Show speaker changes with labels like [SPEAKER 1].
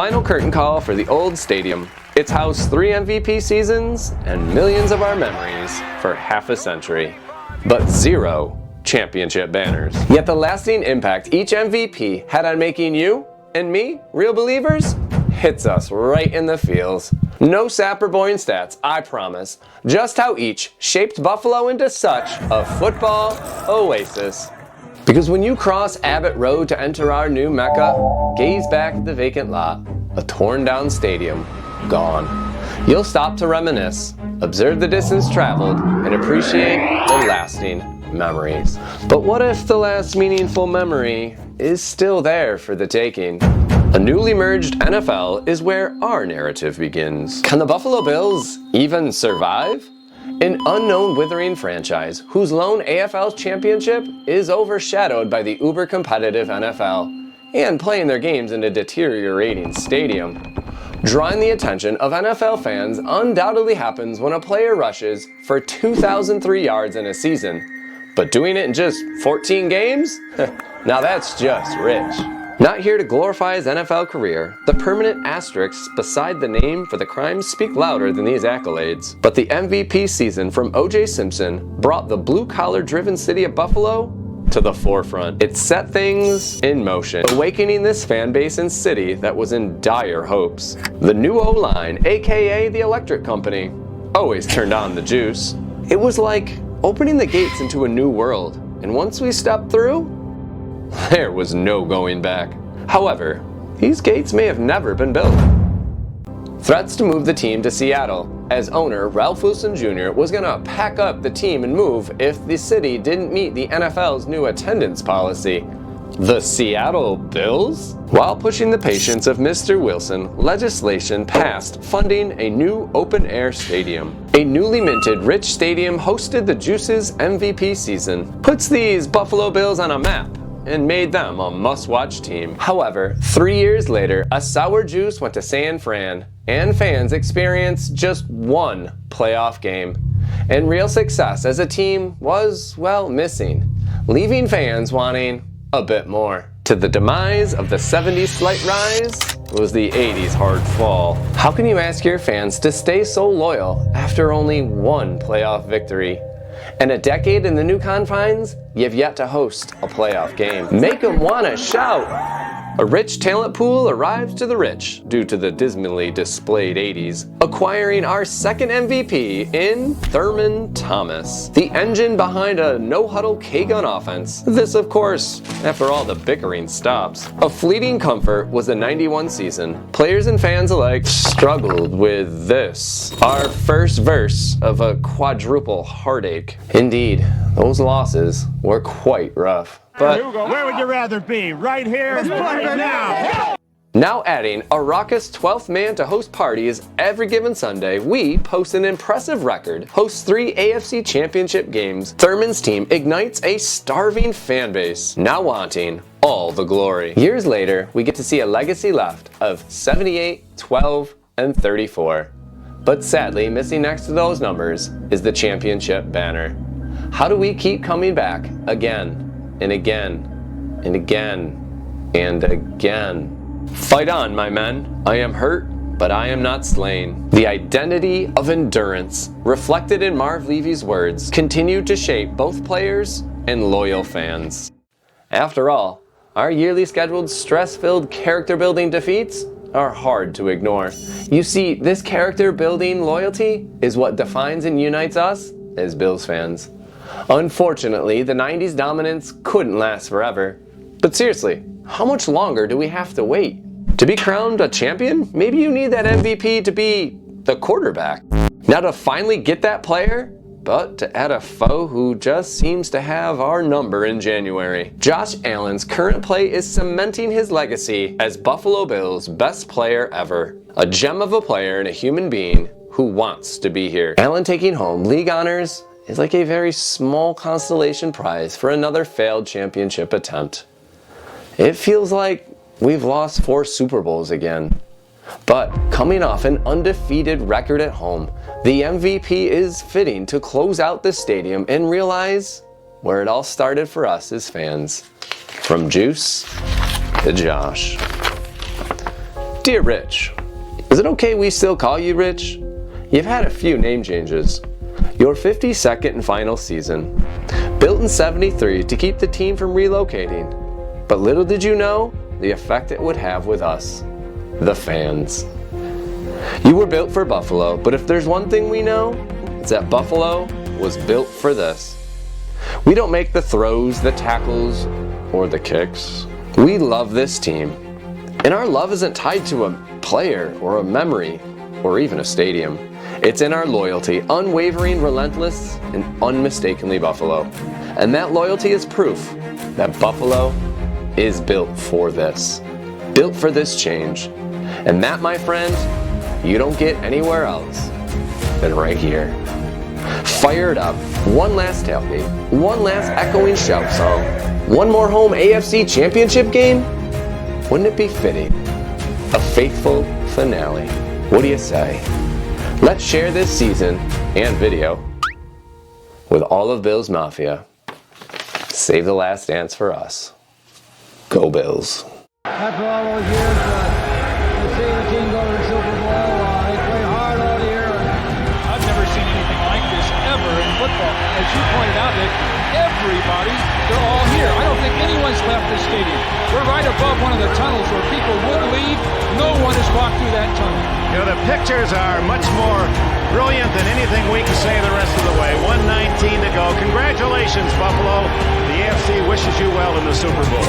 [SPEAKER 1] final curtain call for the old stadium. It's housed 3 MVP seasons and millions of our memories for half a century, but 0 championship banners. Yet the lasting impact each MVP had on making you and me real believers hits us right in the feels. No sap or boring stats, I promise. Just how each shaped Buffalo into such a football oasis. Because when you cross Abbott Road to enter our new Mecca, gaze back at the vacant lot, a torn down stadium, gone. You'll stop to reminisce, observe the distance traveled, and appreciate the lasting memories. But what if the last meaningful memory is still there for the taking? A newly merged NFL is where our narrative begins. Can the Buffalo Bills even survive? An unknown withering franchise whose lone AFL championship is overshadowed by the uber-competitive NFL and playing their games in a deteriorating stadium. Drawing the attention of NFL fans undoubtedly happens when a player rushes for 2,003 yards in a season, but doing it in just 14 games? Now that's just rich. Not here to glorify his NFL career, the permanent asterisks beside the name for the crimes speak louder than these accolades. But the MVP season from OJ Simpson brought the blue-collar driven city of Buffalo to the forefront. It set things in motion, awakening this fan base and city that was in dire hopes. The new O-line, aka the Electric Company, always turned on the juice. It was like opening the gates into a new world, and once we stepped through, there was no going back. However, these gates may have never been built. Threats to move the team to Seattle, as owner Ralph Wilson Jr. was going to pack up the team and move if the city didn't meet the NFL's new attendance policy. The Seattle Bills? While pushing the patience of Mr. Wilson, legislation passed funding a new open-air stadium. A newly minted Rich Stadium hosted the Juice's MVP season. Puts these Buffalo Bills on a map and made them a must-watch team. However, 3 years later, a sour juice went to San Fran, and fans experienced just one playoff game. And real success as a team was, well, missing, leaving fans wanting a bit more. To the demise of the 70s slight rise was the 80s hard fall. How can you ask your fans to stay so loyal after only one playoff victory? And a decade in the new confines, you've yet to host a playoff game. Make them want to shout! A rich talent pool arrives to the rich due to the dismally displayed 80s, acquiring our second MVP in Thurman Thomas, the engine behind a no-huddle K-gun offense. This, of course, after all the bickering stops. A fleeting comfort was the 91 season. Players and fans alike struggled with this, our first verse of a quadruple heartache. Indeed, those losses were quite rough. But
[SPEAKER 2] where would you rather be? Right here? Let's play it now!
[SPEAKER 1] Now adding a raucous 12th man to host parties every given Sunday, we post an impressive record, host 3 AFC Championship games. Thurman's team ignites a starving fan base, now wanting all the glory. Years later, we get to see a legacy left of 78, 12, and 34. But sadly, missing next to those numbers is the championship banner. How do we keep coming back again? And again, and again, and again. Fight on, my men. I am hurt, but I am not slain. The identity of endurance, reflected in Marv Levy's words, continued to shape both players and loyal fans. After all, our yearly scheduled stress-filled character-building defeats are hard to ignore. You see, this character-building loyalty is what defines and unites us as Bills fans. Unfortunately, the 90s dominance couldn't last forever. But seriously, how much longer do we have to wait? To be crowned a champion, maybe you need that MVP to be the quarterback. Now to finally get that player, but to add a foe who just seems to have our number in January. Josh Allen's current play is cementing his legacy as Buffalo Bills' best player ever. A gem of a player and a human being who wants to be here. Allen taking home league honors is like a very small consolation prize for another failed championship attempt. It feels like we've lost 4 Super Bowls again. But coming off an undefeated record at home, the MVP is fitting to close out the stadium and realize where it all started for us as fans. From Juice to Josh. Dear Rich, is it okay we still call you Rich? You've had a few name changes. Your 52nd and final season, built in '73 to keep the team from relocating. But little did you know the effect it would have with us, the fans. You were built for Buffalo, but if there's one thing we know, it's that Buffalo was built for this. We don't make the throws, the tackles, or the kicks. We love this team. And our love isn't tied to a player or a memory or even a stadium. It's in our loyalty, unwavering, relentless, and unmistakably Buffalo. And that loyalty is proof that Buffalo is built for this. Built for this change. And that, my friend, you don't get anywhere else than right here. Fired up, one last tailgate, one last echoing shout song, one more home AFC Championship game? Wouldn't it be fitting? A faithful finale. What do you say? Let's share this season and video with all of Bills Mafia. Save the last dance for us. Go Bills.
[SPEAKER 3] After all those years, to see the team go to the Super Bowl, they play hard all year.
[SPEAKER 4] I've never seen anything like this ever in football. As you pointed out, that everybody, they're all here. I don't think anyone's left the stadium. We're right above one of the tunnels where people would leave. No one has walked through that tunnel.
[SPEAKER 2] You know, the pictures are much more brilliant than anything we can say the rest of the way. 119 to go. Congratulations, Buffalo. The AFC wishes you well in the Super Bowl.